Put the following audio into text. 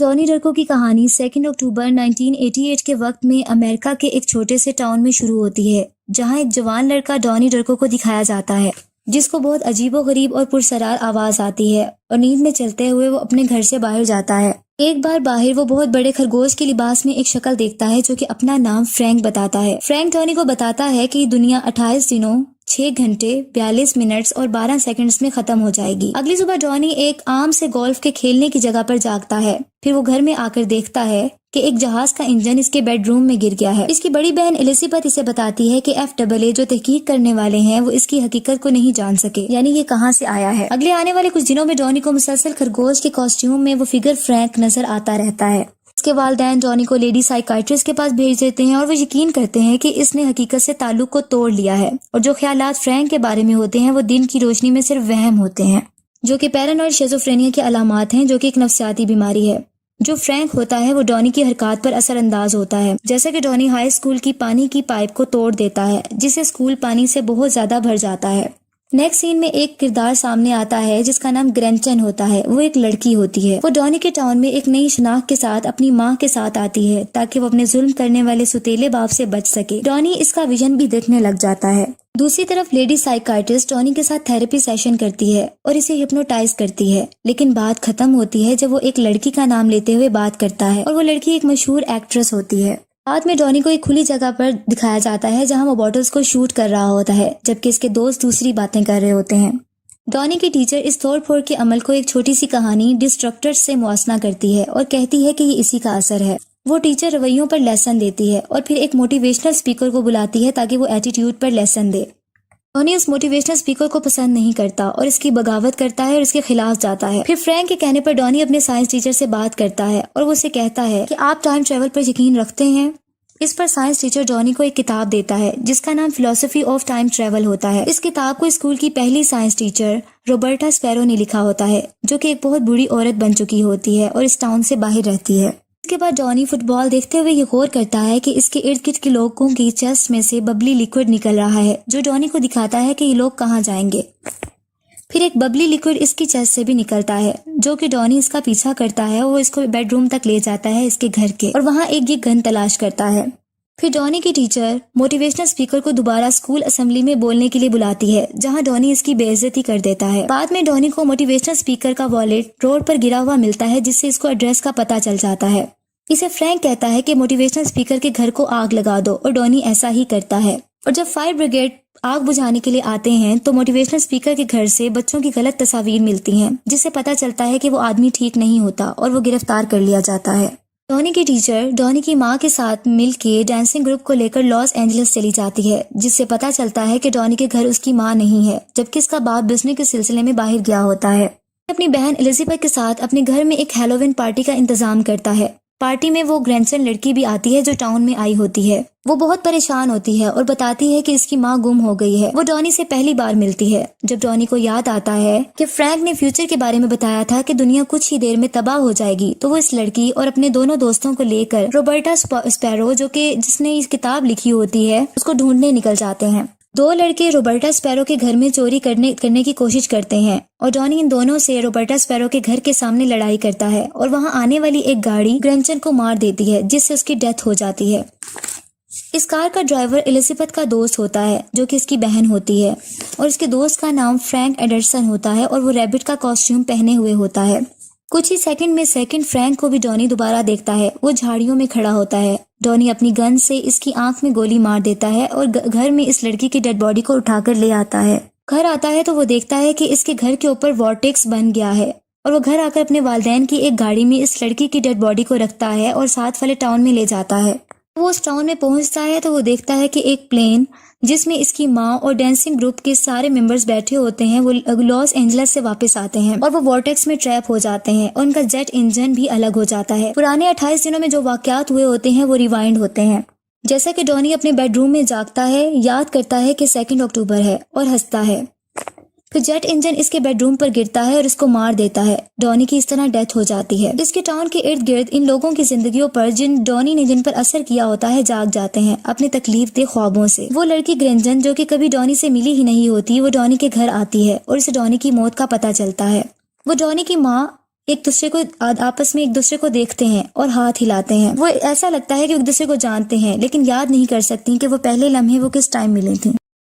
Donny डरको की कहानी 2 अक्टूबर 1988 के वक्त में अमेरिका के एक छोटे से टाउन में शुरू होती है, जहां एक जवान लड़का डॉनी डरको को दिखाया जाता है, जिसको बहुत अजीबोगरीब और पुरसरार आवाज आती है और नींद में चलते हुए वो अपने घर से बाहर जाता है। एक बार बाहर वो बहुत बड़े खरगोश के लिबास में एक शक्ल देखता है जो कि अपना नाम फ्रैंक बताता है। फ्रैंक डॉनी को बताता है कि दुनिया 28 दिनों 6 घंटे 42 मिनट्स और 12 सेकंड्स में खत्म हो जाएगी। अगली सुबह डॉनी एक आम से गोल्फ के खेलने की जगह पर जागता है। फिर वो घर में आकर देखता है कि एक जहाज का इंजन इसके बेडरूम में गिर गया है। इसकी बड़ी बहन एलिजाबेथ इसे बताती है कि FAA जो तहकीक करने वाले हैं वो इसकी हकीकत को नहीं जान सके, यानी ये कहां से आया है। अगले आने वाले कुछ दिनों में डॉनी को मुसलसल खरगोश के कॉस्ट्यूम में वो फिगर फ्रैंक नजर आता रहता है। इसके वालिदैन डॉनी को लेडी साइकाइट्रिस्ट के पास भेज देते हैं और वो यकीन करते हैं कि इसने हकीकत से ताल्लुक को तोड़ लिया है और जो ख्यालात फ्रैंक के बारे में होते हैं वो दिन की रोशनी में सिर्फ वहम होते हैं, जो कि पैरानॉइड शिज़ोफ्रेनिया के अलामात हैं, जो कि एक नफ्सियाती बीमारी है। जो फ्रैंक होता है वो डॉनी की हरकत पर असरअंदाज होता है, जैसे कि डॉनी हाई स्कूल की पानी की पाइप को तोड़ देता है, जिससे स्कूल पानी से बहुत ज्यादा भर जाता है। नेक्स्ट सीन में एक किरदार सामने आता है जिसका नाम ग्रेंचन होता है। वो एक लड़की होती है। वो डॉनी के टाउन में एक नई शनाख्त के साथ अपनी माँ के साथ आती है ताकि वो अपने जुल्म करने वाले सुतीले बाप से बच सके। डॉनी इसका विजन भी देखने लग जाता है। दूसरी तरफ लेडी साइकाइट्रिस्ट डॉनी के साथ थेरेपी सेशन करती है और इसे हिप्नोटाइज करती है, लेकिन बात खत्म होती है जब वो एक लड़की का नाम लेते हुए बात करता है और वो लड़की एक मशहूर एक्ट्रेस होती है। बाद में डॉनी को एक खुली जगह पर दिखाया जाता है जहां वो बॉटल्स को शूट कर रहा होता है, जबकि इसके दोस्त दूसरी बातें कर रहे होते हैं। डॉनी की टीचर इस तोड़ फोड़ के अमल को एक छोटी सी कहानी डिस्ट्रक्टर्स से मुआसना करती है और कहती है कि ये इसी का असर है। वो टीचर रवैयों पर लेसन देती है और फिर एक मोटिवेशनल स्पीकर को बुलाती है ताकि वो एटीट्यूड पर लेसन दे। डॉनी उस मोटिवेशनल स्पीकर को पसंद नहीं करता और इसकी बगावत करता है और इसके खिलाफ जाता है। फिर फ्रैंक के कहने पर डॉनी अपने साइंस टीचर से बात करता है और वो उसे कहता है कि आप टाइम ट्रेवल पर यकीन रखते हैं। इस पर साइंस टीचर डॉनी को एक किताब देता है जिसका नाम फिलोसफी ऑफ टाइम ट्रेवल होता है। इस किताब को स्कूल की पहली साइंस टीचर रॉबर्टा स्पैरो ने लिखा होता है, जो कि एक बहुत बुरी औरत बन चुकी होती है और इस टाउन से बाहर रहती है। इसके बाद डॉनी फुटबॉल देखते हुए ये गौर करता है कि इसके इर्द गिर्द के लोगों की चेस्ट में से बबली लिक्विड निकल रहा है, जो डॉनी को दिखाता है कि ये लोग कहाँ जाएंगे। फिर एक बबली लिक्विड इसकी चेस्ट से भी निकलता है, जो कि डॉनी इसका पीछा करता है। वो इसको बेडरूम तक ले जाता है इसके घर के और वहाँ एक ये गन तलाश करता है। फिर डॉनी की टीचर मोटिवेशनल स्पीकर को दोबारा स्कूल असेंबली में बोलने के लिए बुलाती है, जहां डॉनी इसकी बेइज्जती कर देता है। बाद में डॉनी को मोटिवेशनल स्पीकर का वॉलेट रोड पर गिरा हुआ मिलता है, जिससे इसको एड्रेस का पता चल जाता है। इसे फ्रैंक कहता है कि मोटिवेशनल स्पीकर के घर को आग लगा दो और डॉनी ऐसा ही करता है। और जब फायर ब्रिगेड आग बुझाने के लिए आते हैं तो मोटिवेशनल स्पीकर के घर से बच्चों की गलत तस्वीर मिलती हैं, जिससे पता चलता है कि वो आदमी ठीक नहीं होता और वो गिरफ्तार कर लिया जाता है। डॉनी की टीचर डॉनी की माँ के साथ मिलके डांसिंग ग्रुप को लेकर लॉस एंजलिस चली जाती है, जिससे पता चलता है कि डॉनी के घर उसकी माँ नहीं है, जबकि इसका बाप बिजनेस के सिलसिले में बाहर गया होता है। अपनी बहन एलिजाबेथ के साथ अपने घर में एक हैलोवीन पार्टी का इंतजाम करता है। पार्टी में वो ग्रैंडसन लड़की भी आती है जो टाउन में आई होती है। वो बहुत परेशान होती है और बताती है कि इसकी माँ गुम हो गई है। वो डॉनी से पहली बार मिलती है। जब डॉनी को याद आता है कि फ्रैंक ने फ्यूचर के बारे में बताया था कि दुनिया कुछ ही देर में तबाह हो जाएगी, तो वो इस लड़की और अपने दोनों दोस्तों को लेकर रॉबर्टा स्पैरो, जो कि जिसने इस किताब लिखी होती है, उसको ढूंढने निकल जाते हैं। दो लड़के रॉबर्टा स्पैरो के घर में चोरी करने की कोशिश करते हैं और डॉनी इन दोनों से रॉबर्टा स्पैरो के घर के सामने लड़ाई करता है और वहां आने वाली एक गाड़ी ग्रेंचन को मार देती है, जिससे उसकी डेथ हो जाती है। इस कार का ड्राइवर एलिजाबेथ का दोस्त होता है, जो कि इसकी बहन होती है, और इसके दोस्त का नाम फ्रैंक एडरसन होता है और वो रैबिट का कॉस्ट्यूम पहने हुए होता है। कुछ ही सेकंड में फ्रैंक को भी डॉनी दोबारा देखता है। वो झाड़ियों में खड़ा होता है। डॉनी अपनी गन से इसकी आंख में गोली मार देता है और घर में इस लड़की की डेड बॉडी को उठाकर ले आता है। घर आता है तो वो देखता है कि इसके घर के ऊपर वॉर्टेक्स बन गया है और वो घर आकर अपने वालिदैन की एक गाड़ी में इस लड़की की डेड बॉडी को रखता है और साथ वाले टाउन में ले जाता है। वो उस टाउन में पहुंचता है तो वो देखता है कि एक प्लेन जिसमें इसकी माँ और डांसिंग ग्रुप के सारे मेंबर्स बैठे होते हैं, वो लॉस एंजलिस से वापस आते हैं और वो वॉर्टेक्स में ट्रैप हो जाते हैं और उनका जेट इंजन भी अलग हो जाता है। पुराने 28 दिनों में जो वाकयात हुए होते हैं वो रिवाइंड होते हैं। जैसा कि डॉनी अपने बेडरूम में जागता है, याद करता है कि 2 अक्टूबर है और हंसता है। फिर जेट इंजन इसके बेडरूम पर गिरता है और इसको मार देता है। डॉनी की इस तरह डेथ हो जाती है। इसके टाउन के इर्द गिर्द इन लोगों की जिंदगियों पर जिन पर असर किया होता है जाग जाते हैं अपने तकलीफ दे ख्वाबों से। वो लड़की ग्रेंजन, जो कि कभी डॉनी से मिली ही नहीं होती, वो डॉनी के घर आती है और इसे डॉनी की मौत का पता चलता है। वो डॉनी की माँ एक दूसरे को आपस में एक दूसरे को देखते हैं और हाथ हिलाते हैं। वो ऐसा लगता है कि एक दूसरे को जानते हैं, लेकिन याद नहीं कर सकती कि वो पहले लम्हे वो किस टाइम मिले थे।